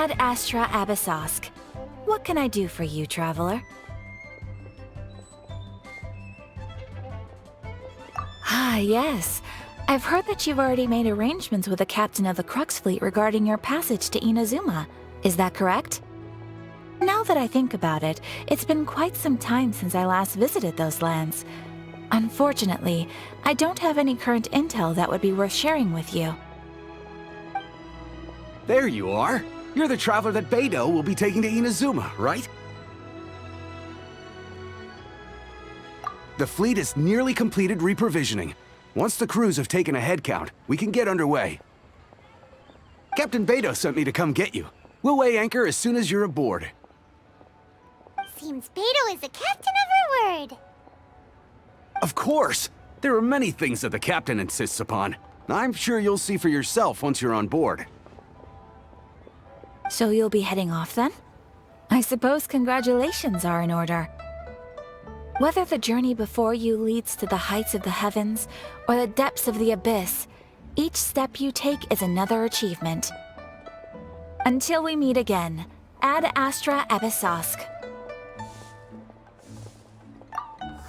Ad Astra Abyssosk. What can I do for you, traveler? Ah, yes. I've heard that you've already made arrangements with the captain of the Crux fleet regarding your passage to Inazuma. Is that correct? Now that I think about it, it's been quite some time since I last visited those lands. Unfortunately, I don't have any current intel that would be worth sharing with you. There you are. You're the traveler that Beidou will be taking to Inazuma, right? The fleet has nearly completed reprovisioning. Once the crews have taken a head count, we can get underway. Captain Beidou sent me to come get you. We'll weigh anchor as soon as you're aboard. Seems Beidou is the captain of her word. Of course! There are many things that the captain insists upon. I'm sure you'll see for yourself once you're on board. So you'll be heading off then? I suppose congratulations are in order. Whether the journey before you leads to the heights of the heavens or the depths of the abyss, each step you take is another achievement. Until we meet again, Ad Astra Abyssosk.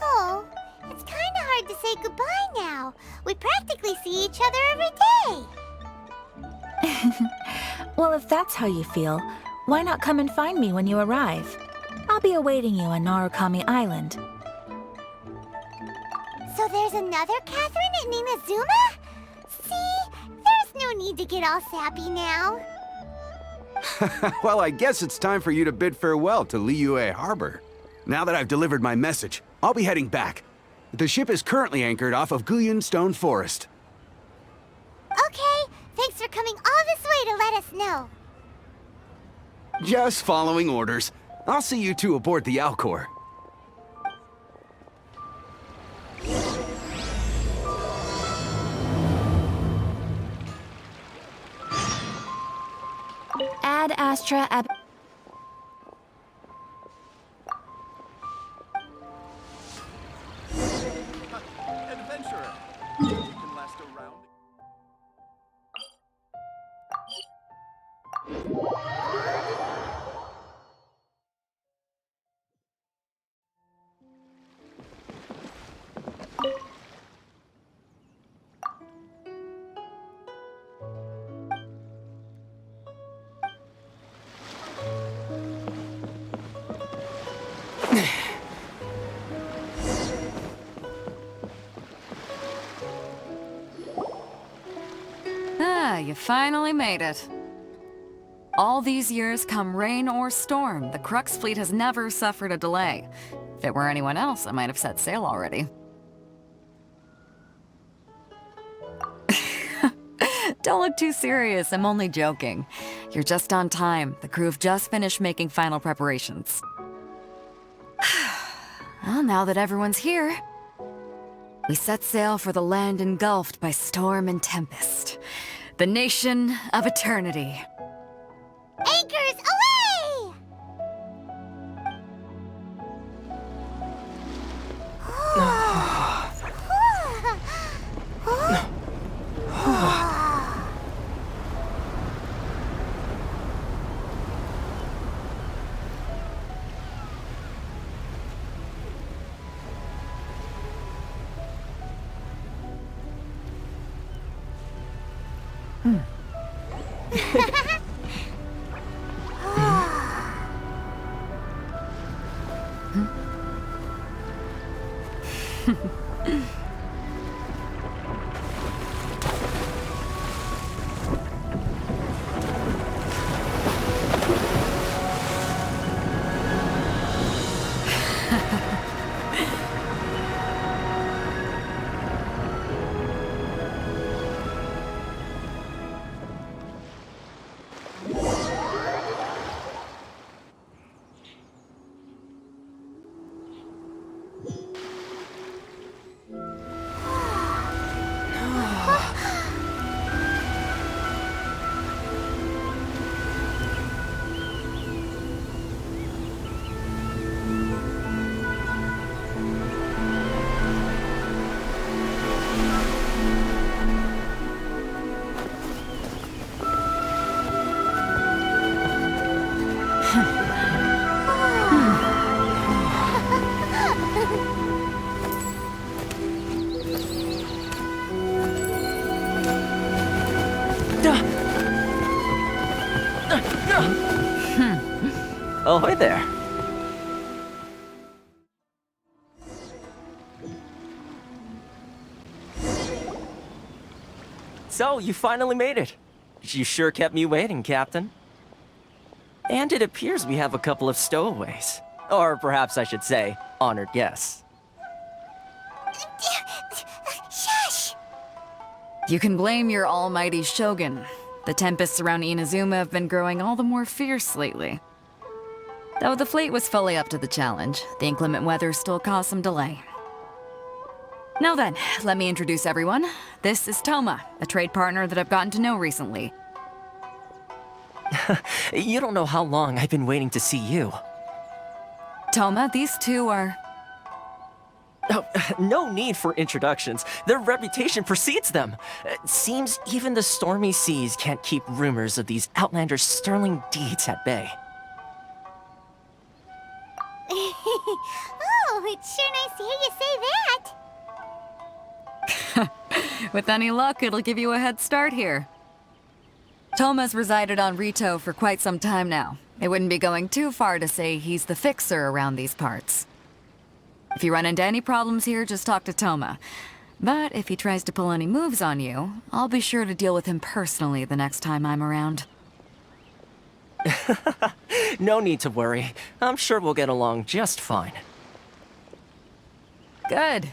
Oh, it's kinda hard to say goodbye now. We practically see each other every day. Well, if that's how you feel, why not come and find me when you arrive? I'll be awaiting you on Narukami Island. So there's another Catherine in Inazuma? See? There's no need to get all sappy now. Well, I guess it's time for you to bid farewell to Liyue Harbor. Now that I've delivered my message, I'll be heading back. The ship is currently anchored off of Guyun Stone Forest. Okay, thanks for coming all this way to let us know. Just following orders. I'll see you two aboard the Alcor. Ad Astra Ab... Adventurer, you can last a round. Ah, you finally made it. All these years, come rain or storm, the Crux fleet has never suffered a delay. If it were anyone else, I might have set sail already. Don't look too serious, I'm only joking. You're just on time. The crew have just finished making final preparations. Well, now that everyone's here, we set sail for the land engulfed by storm and tempest. The nation of eternity. Anchors away! Ahoy there. So, you finally made it. You sure kept me waiting, Captain. And it appears we have a couple of stowaways. Or perhaps I should say, honored guests. Shush! You can blame your almighty shogun. The tempests around Inazuma have been growing all the more fierce lately. Though the fleet was fully up to the challenge, the inclement weather still caused some delay. Now then, let me introduce everyone. This is Toma, a trade partner that I've gotten to know recently. You don't know how long I've been waiting to see you. Toma, these two are... Oh, no need for introductions. Their reputation precedes them. Seems even the stormy seas can't keep rumors of these outlanders' sterling deeds at bay. Oh, it's sure nice to hear you say that. With any luck, it'll give you a head start here. Toma's resided on Rito for quite some time now. It wouldn't be going too far to say he's the fixer around these parts. If you run into any problems here, just talk to Toma. But if he tries to pull any moves on you, I'll be sure to deal with him personally the next time I'm around. No need to worry. I'm sure we'll get along just fine. Good.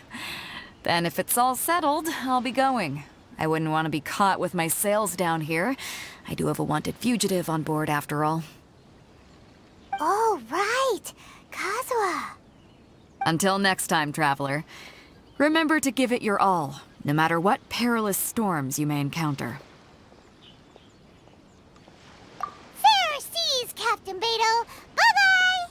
Then if it's all settled, I'll be going. I wouldn't want to be caught with my sails down here. I do have a wanted fugitive on board after all. Oh, right. Kazuha. Until next time, traveler. Remember to give it your all, no matter what perilous storms you may encounter. Fair seas, Captain Beto. Bye-bye!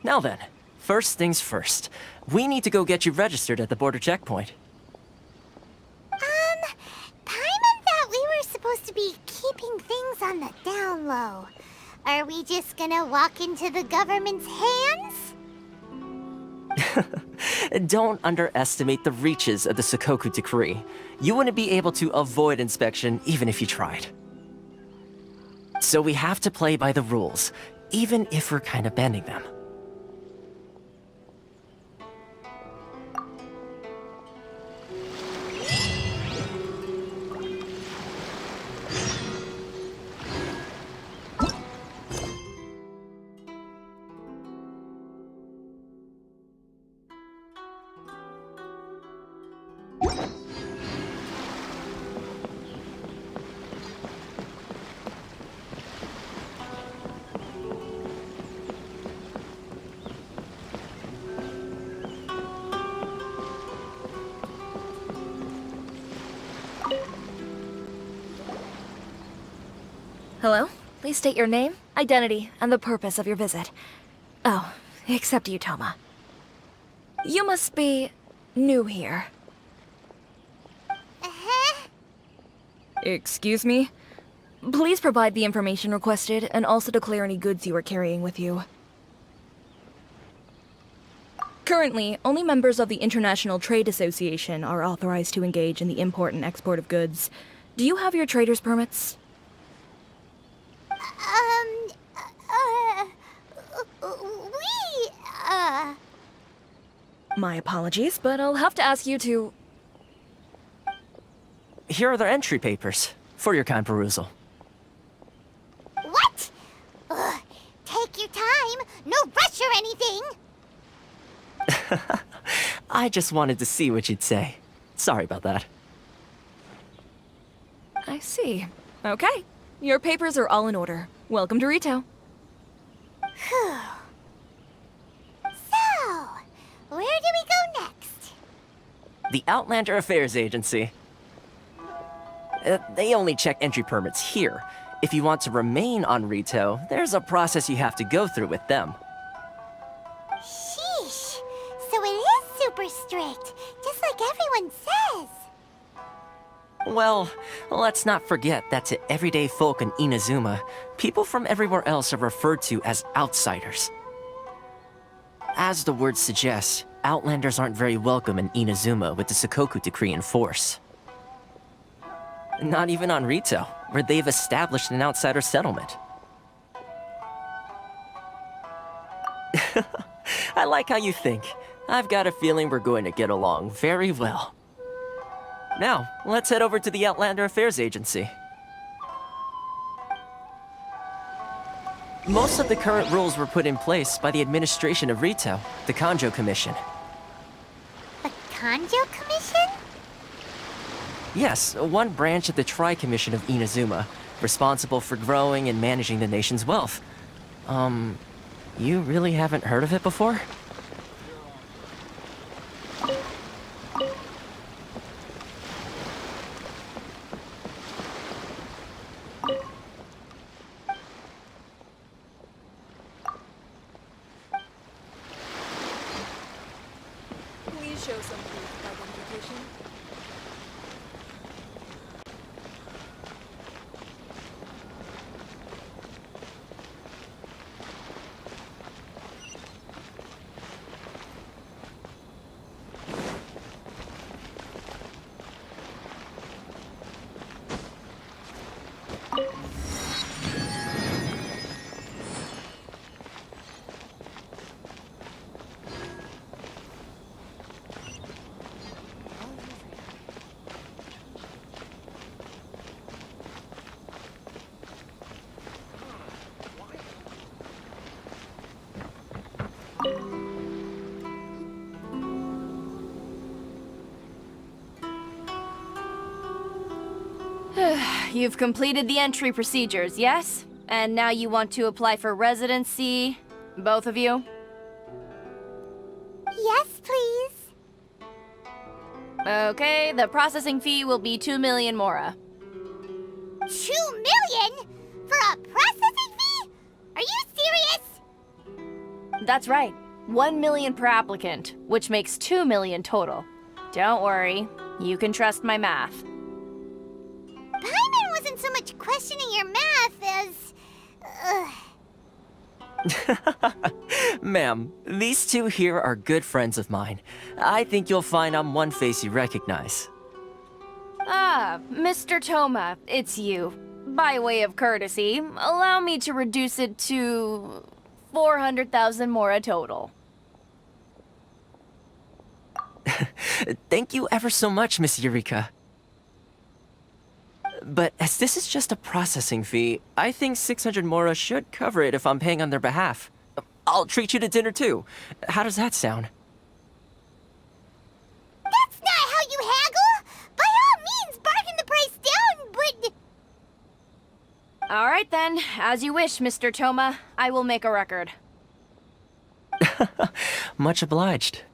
Now then, first things first. We need to go get you registered at the border checkpoint. Paimon thought we were supposed to be keeping things on the down low. Are we just gonna walk into the government's hands? Don't underestimate the reaches of the Sakoku decree. You wouldn't be able to avoid inspection even if you tried. So we have to play by the rules, even if we're kind of bending them. Hello? Please state your name, identity, and the purpose of your visit. Oh, except you, Toma. You must be new here. Uh-huh. Excuse me? Please provide the information requested and also declare any goods you are carrying with you. Currently, only members of the International Trade Association are authorized to engage in the import and export of goods. Do you have your trader's permits? My apologies, but I'll have to ask you to... Here are their entry papers, for your kind perusal. What? Take your time. No rush or anything. I just wanted to see what you'd say. Sorry about that. I see. Okay. Your papers are all in order. Welcome to Rito. Whew. So, where do we go next? The Outlander Affairs Agency. They only check entry permits here. If you want to remain on Rito, there's a process you have to go through with them. Sheesh. So it is super strict, just like everyone says. Well, let's not forget that to everyday folk in Inazuma, people from everywhere else are referred to as outsiders. As the word suggests, outlanders aren't very welcome in Inazuma with the Sakoku decree in force. Not even on Rito, where they've established an outsider settlement. I like how you think. I've got a feeling we're going to get along very well. Now, let's head over to the Outlander Affairs Agency. Most of the current rules were put in place by the administration of Rito, the Kanjo Commission. The Kanjo Commission? Yes, one branch of the Tri-Commission of Inazuma, responsible for growing and managing the nation's wealth. You really haven't heard of it before? Please show some proof of identification. You've completed the entry procedures, yes? And now you want to apply for residency? Both of you? Yes, please. Okay, the processing fee will be 2 million mora. 2 million? For a processing fee? Are you serious? That's right. 1 million per applicant, which makes 2 million total. Don't worry, you can trust my math. Paimon wasn't so much questioning your math as... Ma'am, these two here are good friends of mine. I think you'll find I'm one face you recognize. Ah, Mr. Toma, it's you. By way of courtesy, allow me to reduce it to 400,000 mora total. Thank you ever so much, Miss Eureka. But as this is just a processing fee, I think 600 mora should cover it if I'm paying on their behalf. I'll treat you to dinner too. How does that sound? That's not how you haggle! By all means, bargain the price down, but... Alright then, as you wish, Mr. Toma. I will make a record. Much obliged.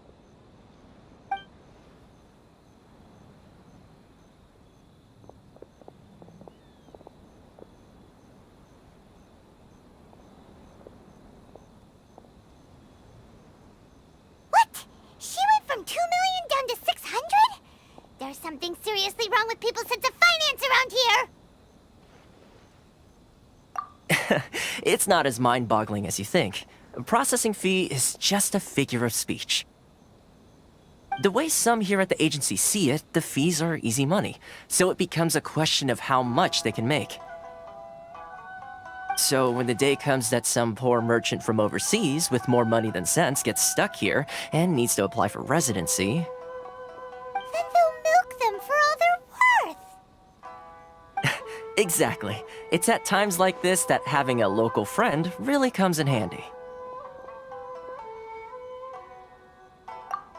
What? She went from 2 million down to 600? There's something seriously wrong with people's sense of finance around here! It's not as mind-boggling as you think. A processing fee is just a figure of speech. The way some here at the agency see it, the fees are easy money, so it becomes a question of how much they can make. So when the day comes that some poor merchant from overseas with more money than sense gets stuck here and needs to apply for residency... Then they'll milk them for all they're worth! Exactly. It's at times like this that having a local friend really comes in handy.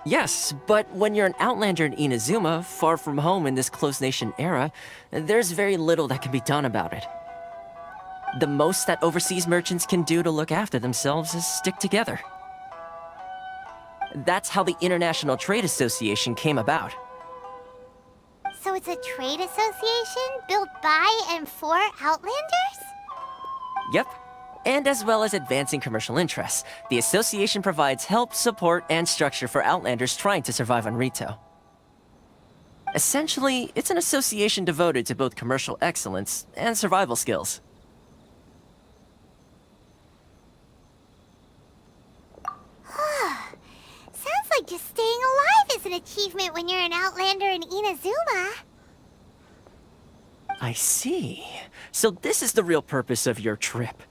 Yes, but when you're an outlander in Inazuma, far from home in this close nation era, there's very little that can be done about it. The most that overseas merchants can do to look after themselves is stick together. That's how the International Trade Association came about. So it's a trade association built by and for Outlanders? Yep. And as well as advancing commercial interests, the association provides help, support, and structure for Outlanders trying to survive on Rito. Essentially, it's an association devoted to both commercial excellence and survival skills. Sounds like just staying alive is an achievement when you're an Outlander in Inazuma. I see. So this is the real purpose of your trip.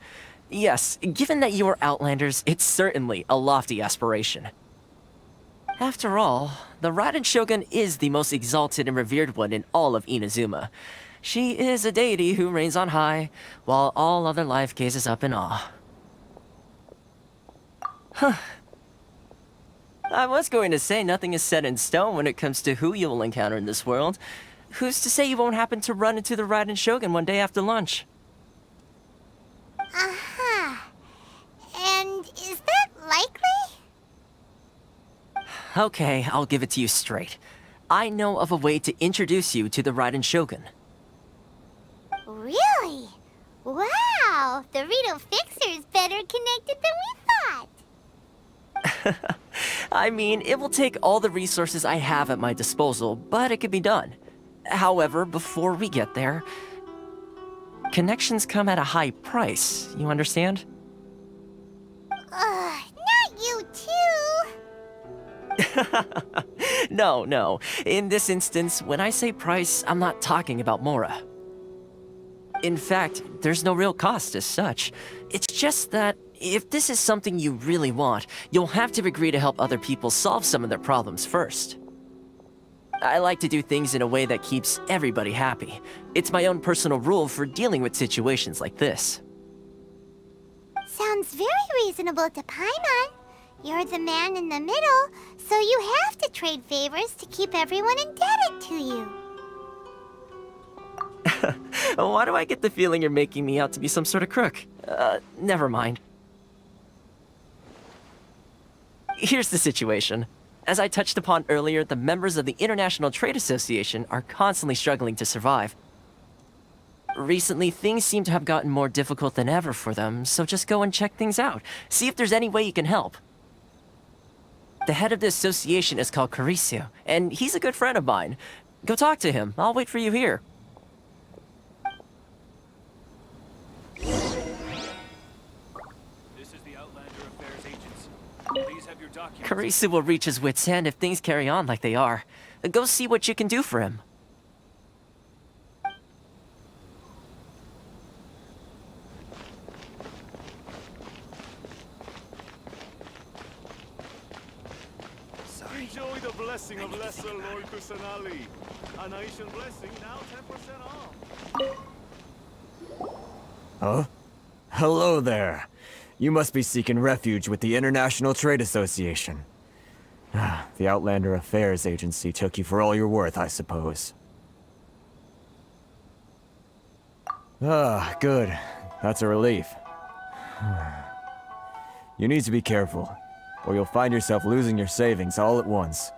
Yes, given that you are Outlanders, it's certainly a lofty aspiration. After all, the Raiden Shogun is the most exalted and revered one in all of Inazuma. She is a deity who reigns on high, while all other life gazes up in awe. Huh. I was going to say nothing is set in stone when it comes to who you will encounter in this world. Who's to say you won't happen to run into the Raiden Shogun one day after lunch? Uh-huh. And is that likely? Okay, I'll give it to you straight. I know of a way to introduce you to the Raiden Shogun. Really? Wow! The Rito Fixer is better connected than we thought! I mean, it will take all the resources I have at my disposal, but it could be done. However, before we get there, connections come at a high price, you understand? Not you too! No. In this instance, when I say price, I'm not talking about Mora. In fact, there's no real cost as such. It's just that if this is something you really want, you'll have to agree to help other people solve some of their problems first. I like to do things in a way that keeps everybody happy. It's my own personal rule for dealing with situations like this. Sounds very reasonable to Paimon. You're the man in the middle, so you have to trade favors to keep everyone indebted to you. Why do I get the feeling you're making me out to be some sort of crook? Never mind. Here's the situation. As I touched upon earlier, the members of the International Trade Association are constantly struggling to survive. Recently, things seem to have gotten more difficult than ever for them, so just go and check things out. See if there's any way you can help. The head of the association is called Carisio, and he's a good friend of mine. Go talk to him. I'll wait for you here. This is the Outlander Affairs Agency. Please have your documents. Carisio will reach his wits' end if things carry on like they are. Go see what you can do for him. Enjoy the blessing of Lesser Lord Kusanali. A nation blessing now 10% off. Huh? Hello there. You must be seeking refuge with the International Trade Association. The Outlander Affairs Agency took you for all you're worth, I suppose. Good. That's a relief. You need to be careful, or you'll find yourself losing your savings all at once.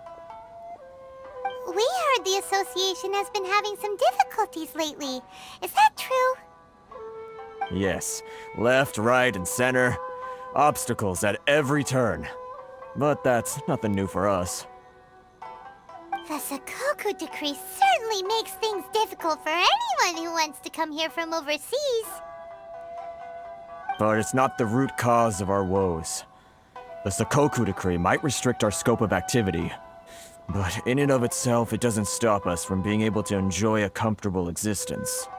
We heard the association has been having some difficulties lately. Is that true? Yes. Left, right, and center. Obstacles at every turn. But that's nothing new for us. The Sakoku Decree certainly makes things difficult for anyone who wants to come here from overseas. But it's not the root cause of our woes. The Sakoku Decree might restrict our scope of activity, but in and of itself, it doesn't stop us from being able to enjoy a comfortable existence.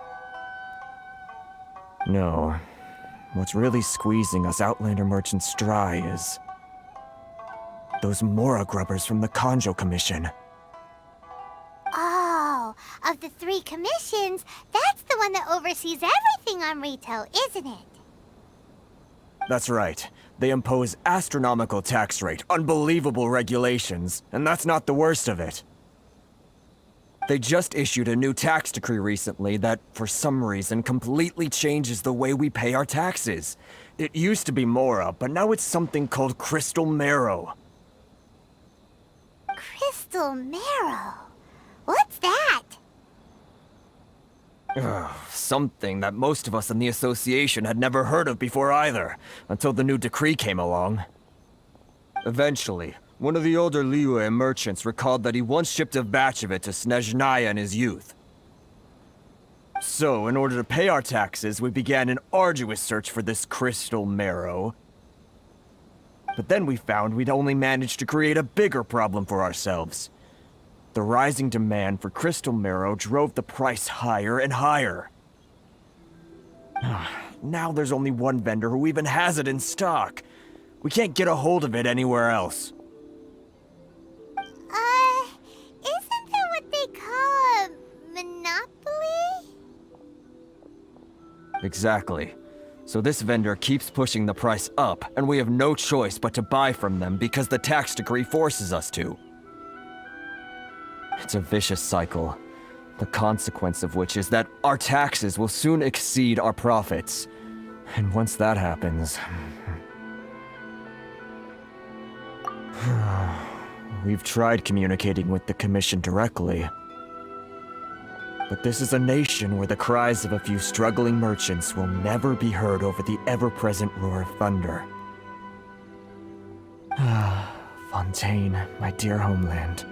No. What's really squeezing us Outlander merchants dry is those Mora grubbers from the Kanjo Commission. Oh, of the 3 commissions, that's the one that oversees everything on retail, isn't it? That's right. They impose astronomical tax rate, unbelievable regulations, and that's not the worst of it. They just issued a new tax decree recently that, for some reason, completely changes the way we pay our taxes. It used to be Mora, but now it's something called Crystal Marrow. Crystal Marrow? What's that? Something that most of us in the association had never heard of before either, until the new decree came along. Eventually, one of the older Liyue merchants recalled that he once shipped a batch of it to Snezhnaya in his youth. So, in order to pay our taxes, we began an arduous search for this crystal marrow. But then we found we'd only managed to create a bigger problem for ourselves. The rising demand for crystal marrow drove the price higher and higher. Now there's only one vendor who even has it in stock. We can't get a hold of it anywhere else. Isn't that what they call a monopoly? Exactly. So this vendor keeps pushing the price up, and we have no choice but to buy from them because the tax decree forces us to. It's a vicious cycle, the consequence of which is that our taxes will soon exceed our profits. And once that happens... We've tried communicating with the Commission directly. But this is a nation where the cries of a few struggling merchants will never be heard over the ever-present roar of thunder. Fontaine, my dear homeland.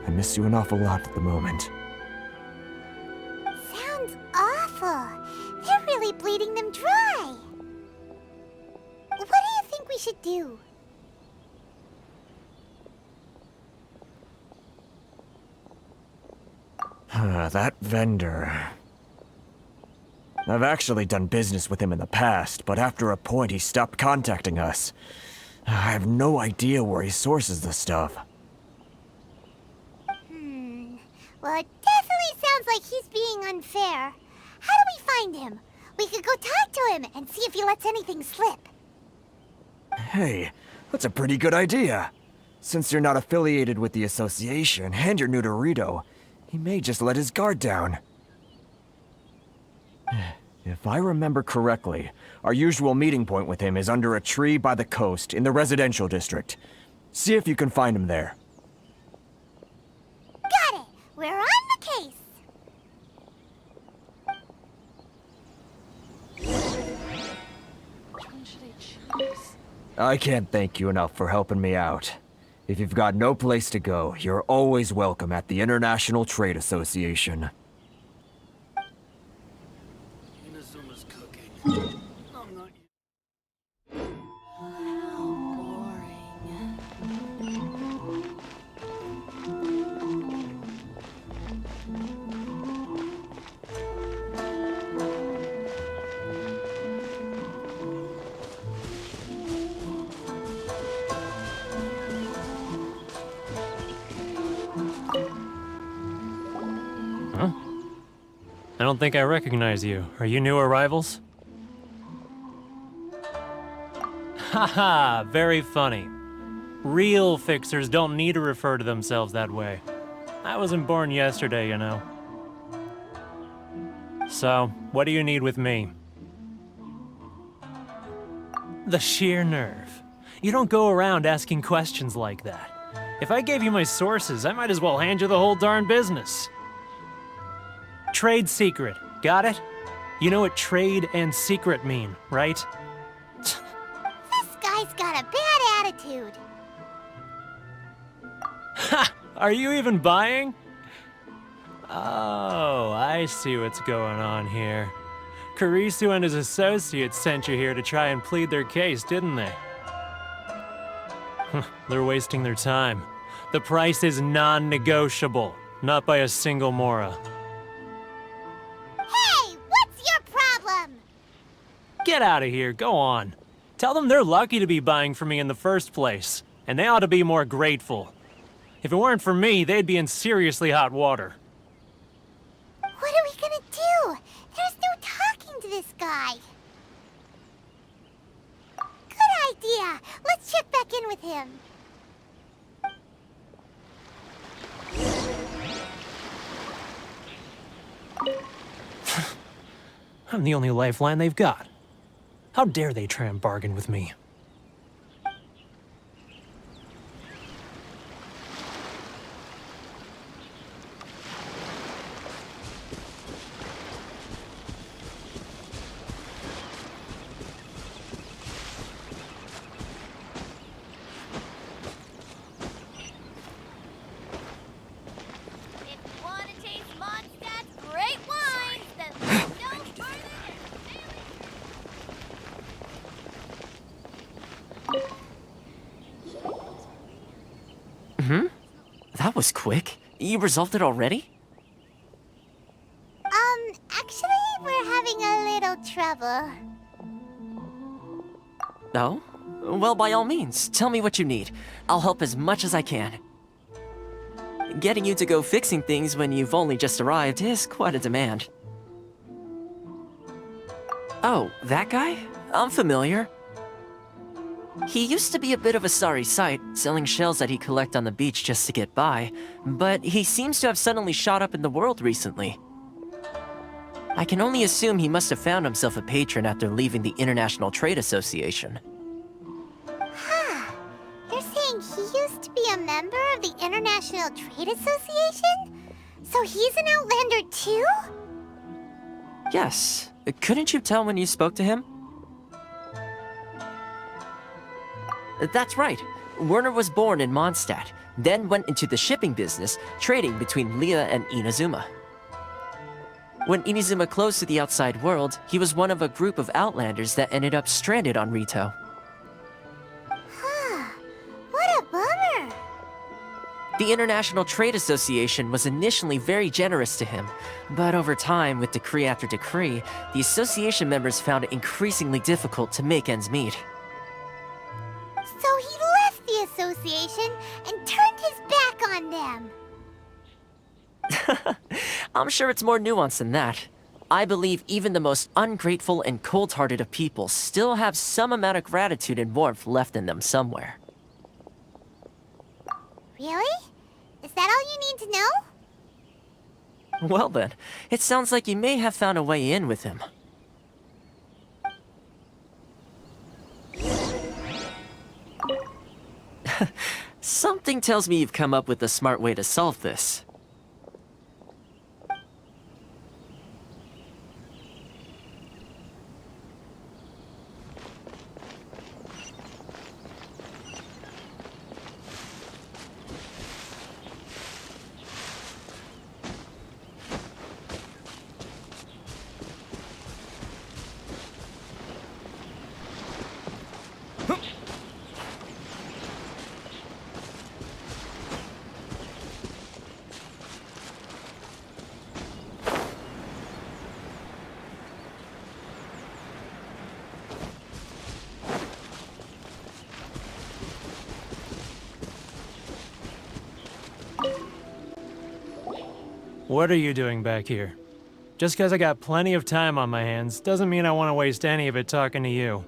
I miss you an awful lot at the moment. Sounds awful. They're really bleeding them dry. What do you think we should do? That vendor... I've actually done business with him in the past, but after a point he stopped contacting us. I have no idea where he sources the stuff. Well, it definitely sounds like he's being unfair. How do we find him? We could go talk to him and see if he lets anything slip. Hey, that's a pretty good idea. Since you're not affiliated with the association and you're new to Rito, he may just let his guard down. If I remember correctly, our usual meeting point with him is under a tree by the coast in the residential district. See if you can find him there. Got it! We're on the case! I can't thank you enough for helping me out. If you've got no place to go, you're always welcome at the International Trade Association. Inazuma's cooking. I'm not... I don't think I recognize you. Are you new arrivals? Haha, very funny. Real fixers don't need to refer to themselves that way. I wasn't born yesterday, you know. So, what do you need with me? The sheer nerve. You don't go around asking questions like that. If I gave you my sources, I might as well hand you the whole darn business. Trade secret, got it? You know what trade and secret mean, right? This guy's got a bad attitude. Ha! Are you even buying? Oh, I see what's going on here. Kurisu and his associates sent you here to try and plead their case, didn't they? They're wasting their time. The price is non-negotiable, not by a single Mora. Hey, what's your problem? Get out of here, go on. Tell them they're lucky to be buying from me in the first place, and they ought to be more grateful. If it weren't for me, they'd be in seriously hot water. What are we gonna do? There's no talking to this guy. Good idea. Let's check back in with him. I'm the only lifeline they've got. How dare they try and bargain with me? If you want to taste Mondstadt's great wines, then look no further than That was quick. You resolved it already? Actually, we're having a little trouble. Oh? Well, by all means, tell me what you need. I'll help as much as I can. Getting you to go fixing things when you've only just arrived is quite a demand. Oh, that guy? I'm familiar. He used to be a bit of a sorry sight, selling shells that he'd collect on the beach just to get by, but he seems to have suddenly shot up in the world recently. I can only assume he must have found himself a patron after leaving the International Trade Association. You're saying he used to be a member of the International Trade Association? So he's an Outlander too? Yes. Couldn't you tell when you spoke to him? That's right. Werner was born in Mondstadt, then went into the shipping business, trading between Leah and Inazuma. When Inazuma closed to the outside world, he was one of a group of Outlanders that ended up stranded on Rito. What a bummer! The International Trade Association was initially very generous to him, but over time, with decree after decree, the association members found it increasingly difficult to make ends meet. So he left the association and turned his back on them. I'm sure it's more nuanced than that. I believe even the most ungrateful and cold-hearted of people still have some amount of gratitude and warmth left in them somewhere. Really? Is that all you need to know? Well then, it sounds like you may have found a way in with him. Something tells me you've come up with a smart way to solve this. What are you doing back here? Just because I got plenty of time on my hands doesn't mean I want to waste any of it talking to you.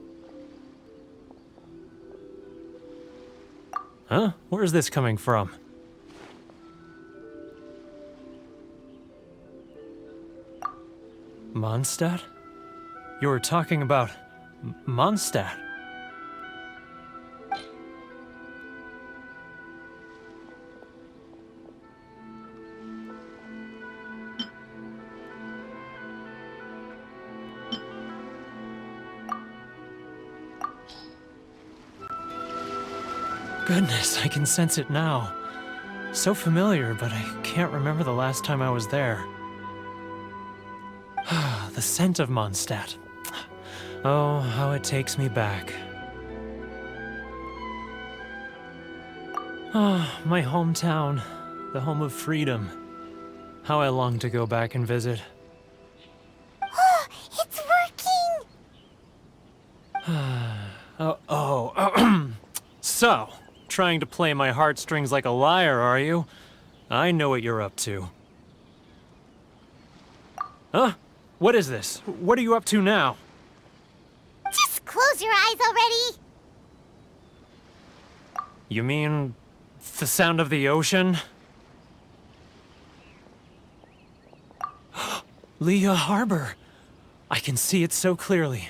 Huh? Where's this coming from? Mondstadt? You were talking about Mondstadt. Goodness, I can sense it now. So familiar, but I can't remember the last time I was there. The scent of Mondstadt. Oh, how it takes me back. Oh, my hometown, the home of freedom. How I long to go back and visit. It's working! So, trying to play my heartstrings like a liar, are you? I know what you're up to. Huh? What is this? What are you up to now? Just close your eyes already! You mean the sound of the ocean? Leah Harbor. I can see it so clearly.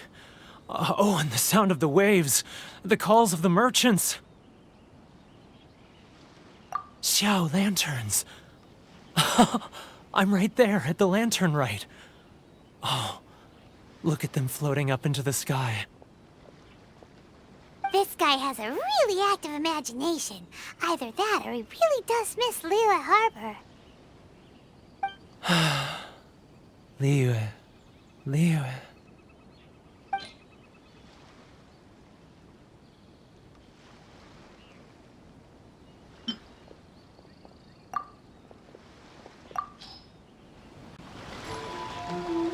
Oh, and the sound of the waves. The calls of the merchants. Xiao lanterns. I'm right there at the lantern right. Oh, look at them floating up into the sky. This guy has a really active imagination. Either that or he really does miss Leela Harbor. Leah.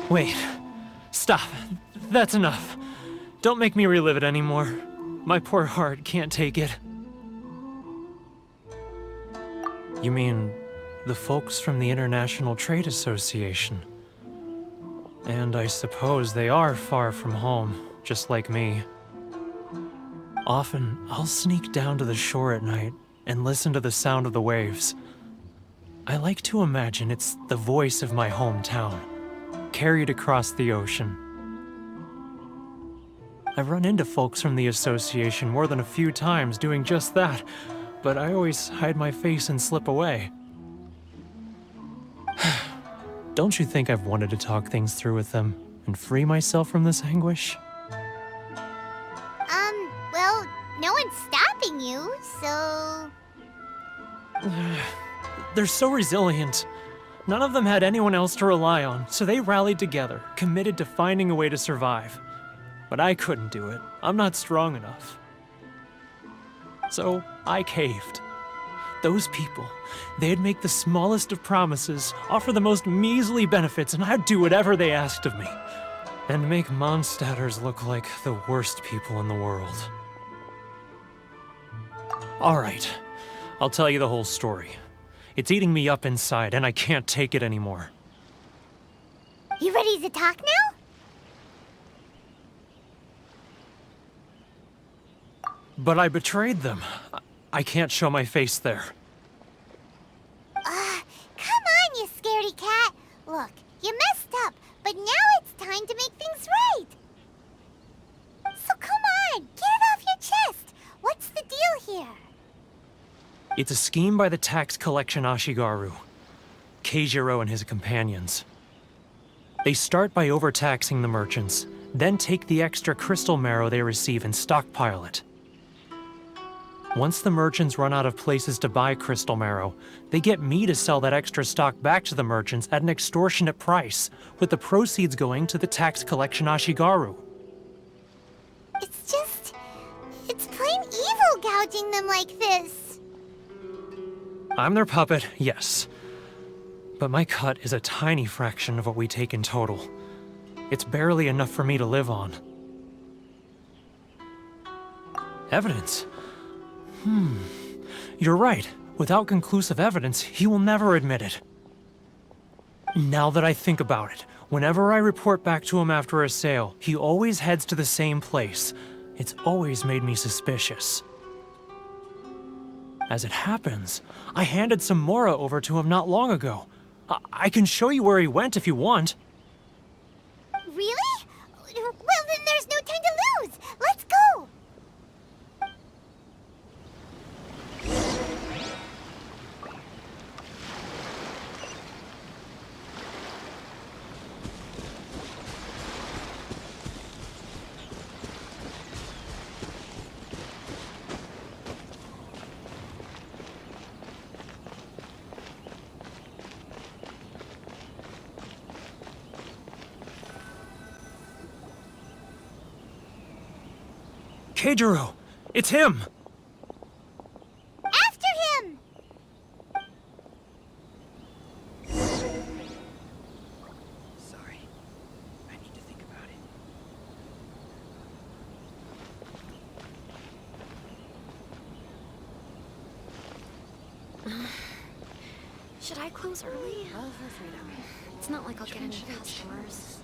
Wait. Stop. That's enough. Don't make me relive it anymore. My poor heart can't take it. You mean the folks from the International Trade Association? And I suppose they are far from home, just like me. Often, I'll sneak down to the shore at night and listen to the sound of the waves. I like to imagine it's the voice of my hometown, carried across the ocean. I've run into folks from the association more than a few times doing just that, but I always hide my face and slip away. Don't you think I've wanted to talk things through with them and free myself from this anguish? Well, no one's stopping you, so... They're so resilient. None of them had anyone else to rely on, so they rallied together, committed to finding a way to survive. But I couldn't do it. I'm not strong enough. So I caved. Those people, they'd make the smallest of promises, offer the most measly benefits, and I'd do whatever they asked of me. And make Mondstadters look like the worst people in the world. Alright, I'll tell you the whole story. It's eating me up inside, and I can't take it anymore. You ready to talk now? But I betrayed them. I can't show my face there. Come on, you scaredy cat. Look, you messed up, but now it's time to make things right. So come on, get it off your chest. What's the deal here? It's a scheme by the tax collection Ashigaru, Keijiro and his companions. They start by overtaxing the merchants, then take the extra crystal marrow they receive and stockpile it. Once the merchants run out of places to buy crystal marrow, they get me to sell that extra stock back to the merchants at an extortionate price, with the proceeds going to the tax collection Ashigaru. It's plain evil gouging them like this. I'm their puppet, yes. But my cut is a tiny fraction of what we take in total. It's barely enough for me to live on. Evidence? You're right. Without conclusive evidence, he will never admit it. Now that I think about it, whenever I report back to him after a sale, he always heads to the same place. It's always made me suspicious. As it happens, I handed some Mora over to him not long ago. I can show you where he went if you want. Really? Well, then there's no time to lose. Let's go. Keijiro! It's him! After him! Sorry. I need to think about it. Should I close early? Oh, for freedom. It's not like I'll get any customers.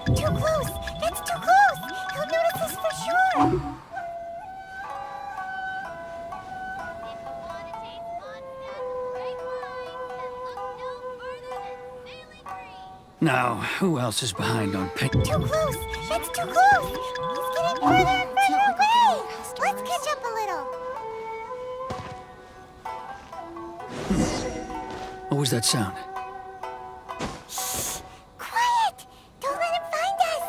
Too close! That's too close! He'll notice us for sure! Now, who else is behind on pay? Too close! That's too close! He's getting further and further away! Let's catch up a little! What was that sound? Quiet! Don't let him find us!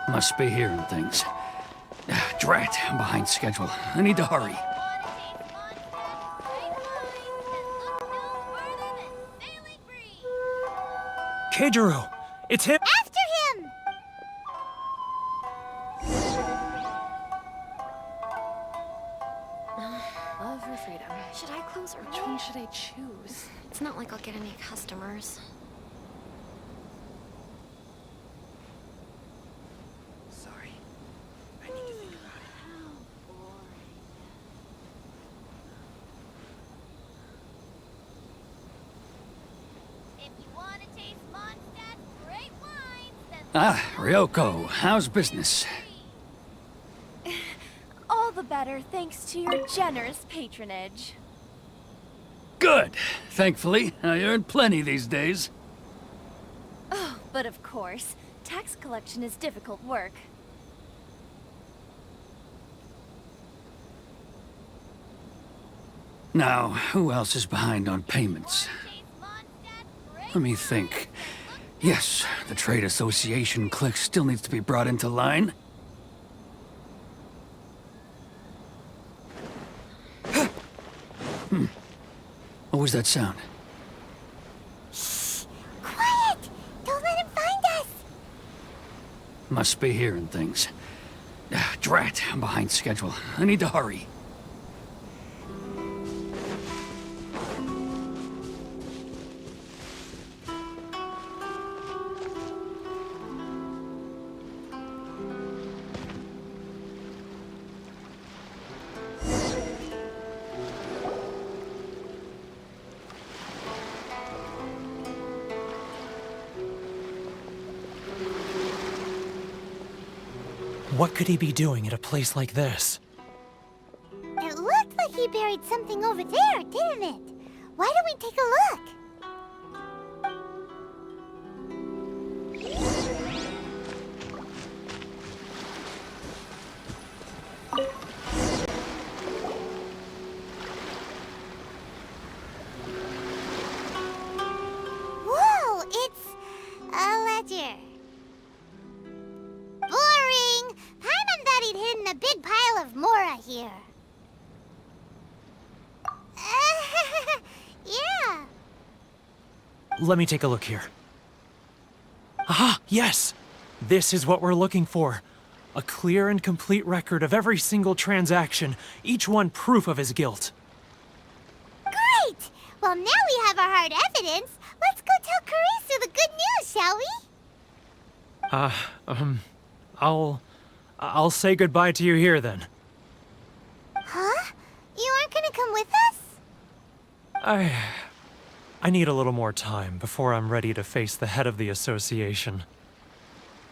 Must be hearing things. Drat, I'm behind schedule. I need to hurry. Keijiro! It's him! After him! clothes or Which one should I choose? It's not like I'll get any customers. Sorry. I need to think about it. If you want to taste Mondstadt's great wines, then... Ah, Ryoko, how's business? All the better thanks to your generous patronage. Good. Thankfully, I earn plenty these days. Oh, but of course, tax collection is difficult work. Now, who else is behind on payments? Let me think. Yes, the Trade Association clique still needs to be brought into line. What was that sound? Shh! Quiet! Don't let him find us! Must be hearing things. Drat, I'm behind schedule. I need to hurry. What could he be doing at a place like this? It looked like he buried something over there, didn't it? Why don't we take a look? Whoa, it's a ledger. Boring! Paimon thought he'd hidden a big pile of Mora here. Yeah. Let me take a look here. Ah, yes! This is what we're looking for. A clear and complete record of every single transaction, each one proof of his guilt. Great! Well, now we have our hard evidence. Let's go tell Karisu the good news, shall we? I'll say goodbye to you here then. Huh? You aren't gonna come with us? I need a little more time before I'm ready to face the head of the association.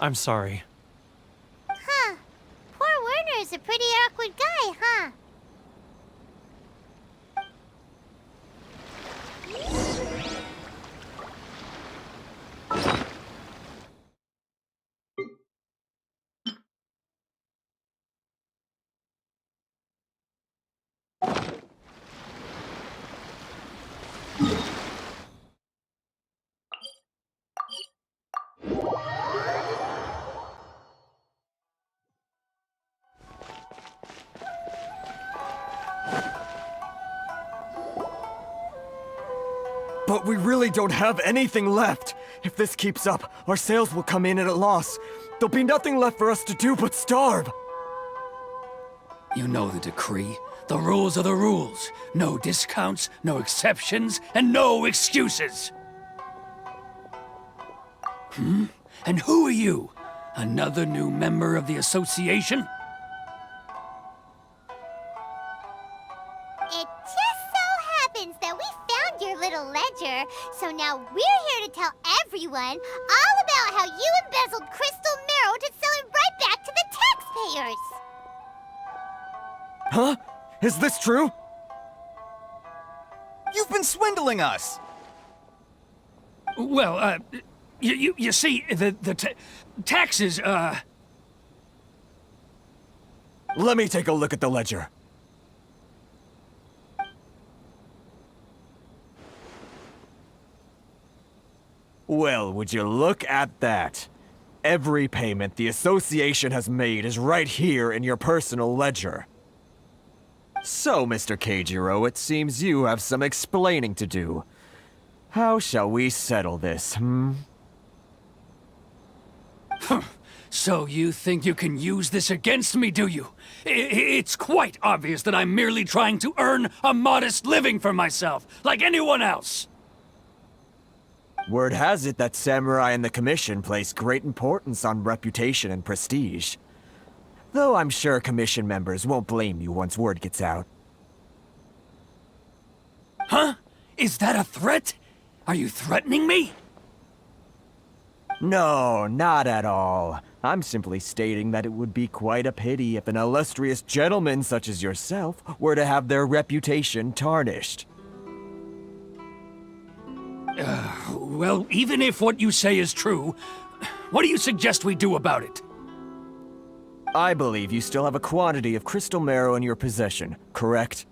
I'm sorry. Huh. Poor Werner's a pretty awkward guy, huh? But we really don't have anything left. If this keeps up, our sales will come in at a loss. There'll be nothing left for us to do but starve. You know the decree. The rules are the rules. No discounts, no exceptions, and no excuses. And who are you? Another new member of the association? It just so happens that we found your little ledger, so now we're here to tell everyone all about how you embezzled crystal marrow to sell it right back to the taxpayers. Huh? Is this true? You've been swindling us! Well, you see, the taxes, Let me take a look at the ledger. Well, would you look at that? Every payment the association has made is right here in your personal ledger. So, Mr. Keijiro, it seems you have some explaining to do. How shall we settle this, So you think you can use this against me, do you? It's quite obvious that I'm merely trying to earn a modest living for myself, like anyone else. Word has it that samurai and the commission place great importance on reputation and prestige. Though I'm sure commission members won't blame you once word gets out. Huh? Is that a threat? Are you threatening me? No, not at all. I'm simply stating that it would be quite a pity if an illustrious gentleman such as yourself were to have their reputation tarnished. Well, even if what you say is true, what do you suggest we do about it? I believe you still have a quantity of crystal marrow in your possession, correct?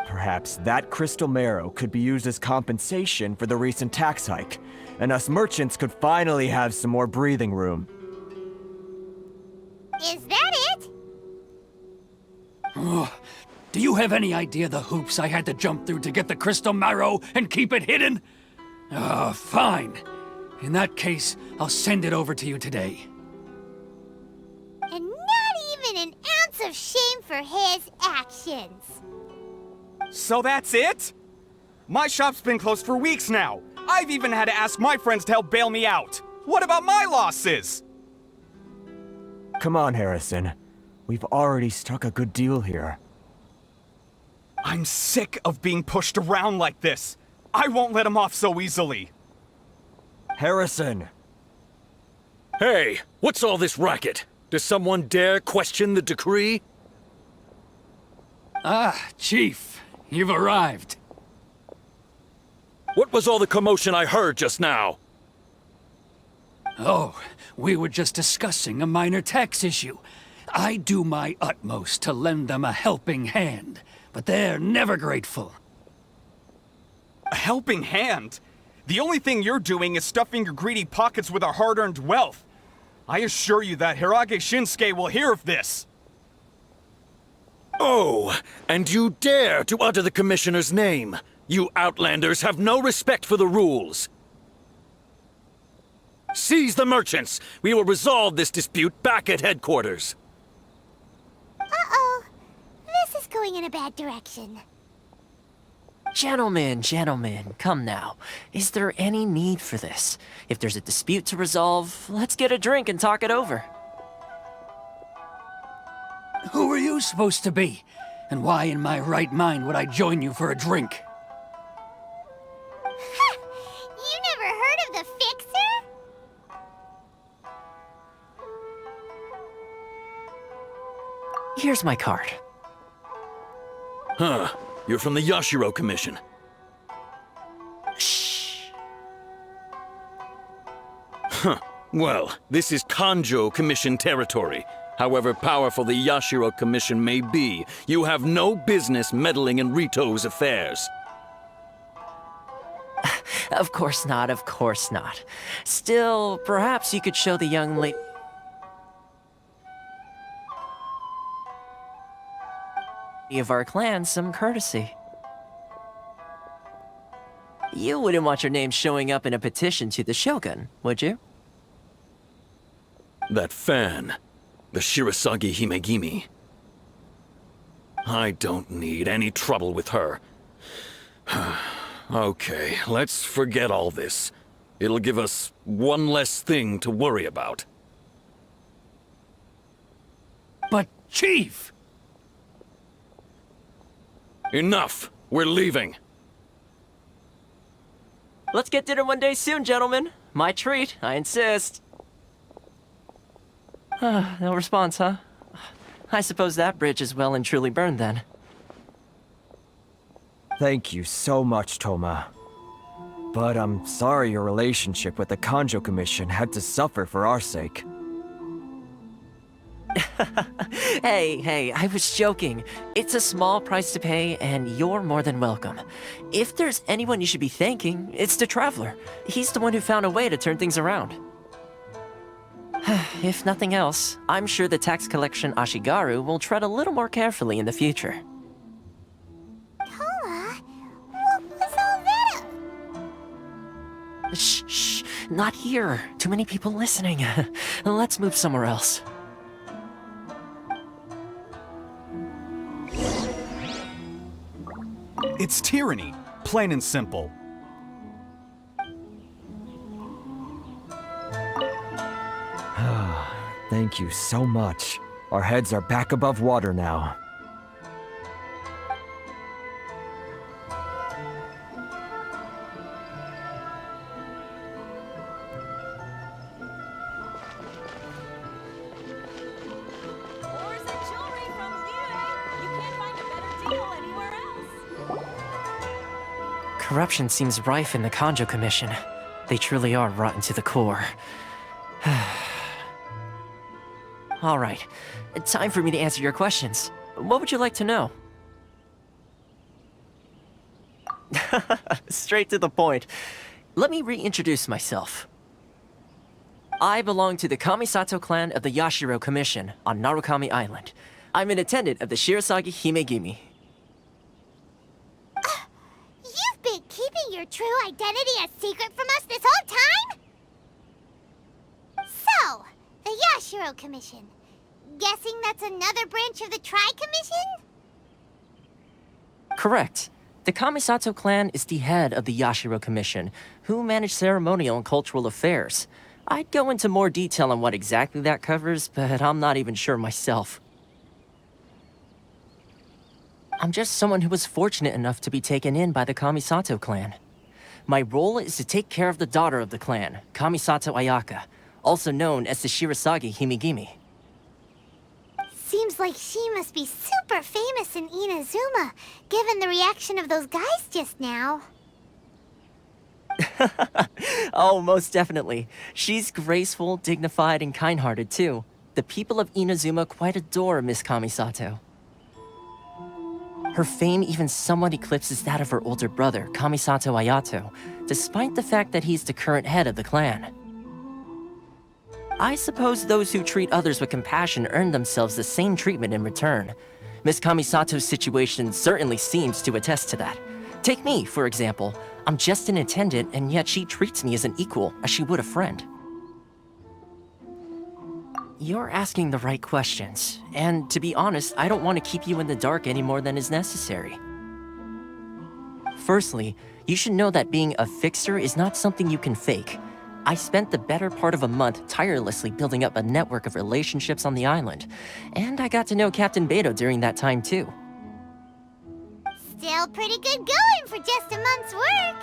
Perhaps that crystal marrow could be used as compensation for the recent tax hike, and us merchants could finally have some more breathing room. Is that it? Oh, do you have any idea the hoops I had to jump through to get the crystal marrow and keep it hidden? Fine. In that case, I'll send it over to you today. And not even an ounce of shame for his actions. So that's it? My shop's been closed for weeks now. I've even had to ask my friends to help bail me out. What about my losses? Come on, Harrison. We've already struck a good deal here. I'm sick of being pushed around like this. I won't let him off so easily. Harrison! Hey, what's all this racket? Does someone dare question the decree? Ah, Chief, you've arrived. What was all the commotion I heard just now? Oh, we were just discussing a minor tax issue. I do my utmost to lend them a helping hand, but they're never grateful. A helping hand? The only thing you're doing is stuffing your greedy pockets with our hard-earned wealth. I assure you that Hirage Shinsuke will hear of this. Oh, and you dare to utter the Commissioner's name. You Outlanders have no respect for the rules. Seize the merchants. We will resolve this dispute back at headquarters. Uh-oh. This is going in a bad direction. Gentlemen, come now. Is there any need for this? If there's a dispute to resolve, let's get a drink and talk it over. Who are you supposed to be? And why in my right mind would I join you for a drink? Ha! You never heard of the Fixer? Here's my card. Huh. You're from the Yashiro Commission. Shh. Huh. Well, this is Kanjo Commission territory. However powerful the Yashiro Commission may be, you have no business meddling in Rito's affairs. Of course not, of course not. Still, perhaps you could show the young lady of our clan some courtesy. You wouldn't want your name showing up in a petition to the Shogun, would you? That fan, the Shirasagi Himegimi. I don't need any trouble with her. Okay, let's forget all this. It'll give us one less thing to worry about. But, Chief! Enough! We're leaving. Let's get dinner one day soon, gentlemen. My treat, I insist. No response, huh? I suppose that bridge is well and truly burned then. Thank you so much, Toma. But I'm sorry your relationship with the Kanjo Commission had to suffer for our sake. Hey, I was joking. It's a small price to pay, and you're more than welcome. If there's anyone you should be thanking, it's the Traveler. He's the one who found a way to turn things around. If nothing else, I'm sure the tax collection Ashigaru will tread a little more carefully in the future. Toma, what was all that? Shh, shh, not here. Too many people listening. Let's move somewhere else. It's tyranny, plain and simple. Thank you so much. Our heads are back above water now. Corruption seems rife in the Kanjo Commission. They truly are rotten to the core. Alright, time for me to answer your questions. What would you like to know? Straight to the point. Let me reintroduce myself. I belong to the Kamisato clan of the Yashiro Commission on Narukami Island. I'm an attendant of the Shirasagi Himegimi. You've been keeping your true identity a secret from us this whole time? So, the Yashiro Commission. Guessing that's another branch of the Tri-Commission? Correct. The Kamisato clan is the head of the Yashiro Commission, who manage ceremonial and cultural affairs. I'd go into more detail on what exactly that covers, but I'm not even sure myself. I'm just someone who was fortunate enough to be taken in by the Kamisato clan. My role is to take care of the daughter of the clan, Kamisato Ayaka, also known as the Shirasagi Himegimi. Seems like she must be super famous in Inazuma, given the reaction of those guys just now. Oh, most definitely. She's graceful, dignified, and kind-hearted, too. The people of Inazuma quite adore Miss Kamisato. Her fame even somewhat eclipses that of her older brother, Kamisato Ayato, despite the fact that he's the current head of the clan. I suppose those who treat others with compassion earn themselves the same treatment in return. Miss Kamisato's situation certainly seems to attest to that. Take me, for example. I'm just an attendant, and yet she treats me as an equal, as she would a friend. You're asking the right questions, and to be honest, I don't want to keep you in the dark any more than is necessary. Firstly, you should know that being a fixer is not something you can fake. I spent the better part of a month tirelessly building up a network of relationships on the island, and I got to know Captain Beto during that time too. Still pretty good going for just a month's work.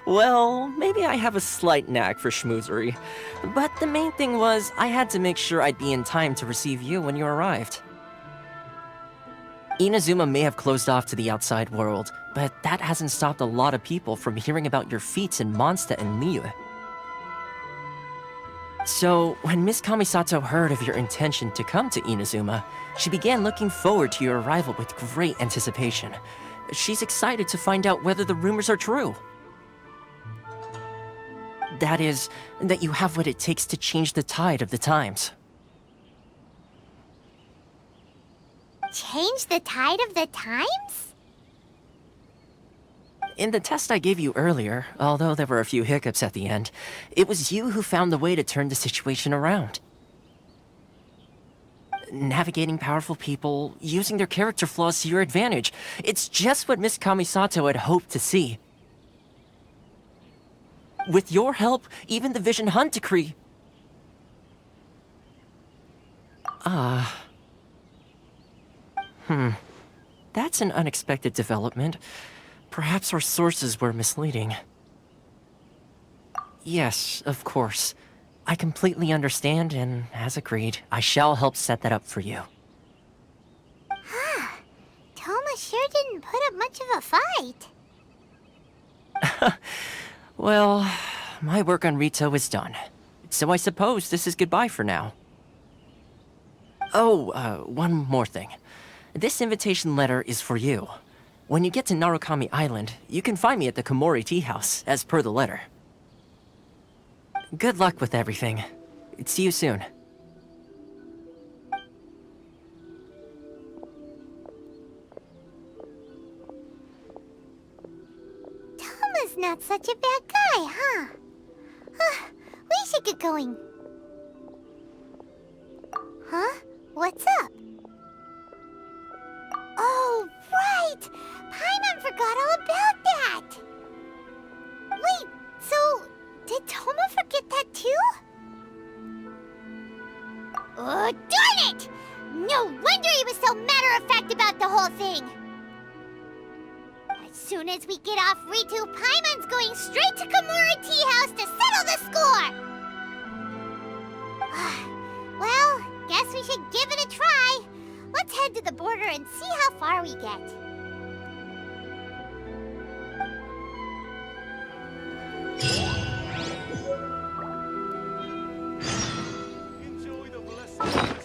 Well, maybe I have a slight knack for schmoozery, but the main thing was I had to make sure I'd be in time to receive you when you arrived. Inazuma may have closed off to the outside world, but that hasn't stopped a lot of people from hearing about your feats in Mondstadt and Liyue. So, when Miss Kamisato heard of your intention to come to Inazuma, she began looking forward to your arrival with great anticipation. She's excited to find out whether the rumors are true. That is, that you have what it takes to change the tide of the times. Change the tide of the times? In the test I gave you earlier, although there were a few hiccups at the end, it was you who found the way to turn the situation around. Navigating powerful people, using their character flaws to your advantage. It's just what Miss Kamisato had hoped to see. With your help, even the Vision Hunt Decree... That's an unexpected development. Perhaps our sources were misleading. Yes, of course. I completely understand, and as agreed, I shall help set that up for you. Toma sure didn't put up much of a fight. Well, my work on Rito is done. So I suppose this is goodbye for now. Oh, one more thing. This invitation letter is for you. When you get to Narukami Island, you can find me at the Komori Tea House, as per the letter. Good luck with everything. See you soon. Toma's not such a bad guy, huh? We should get going. Huh? What's up? Oh, right! Paimon forgot all about that! Wait, so did Toma forget that too? Oh, darn it! No wonder he was so matter-of-fact about the whole thing! As soon as we get off Ritu, Paimon's going straight to Kamura Tea House to settle the score! Well, guess we should give it a try. Let's head to the border and see how far we get. Enjoy the blessing.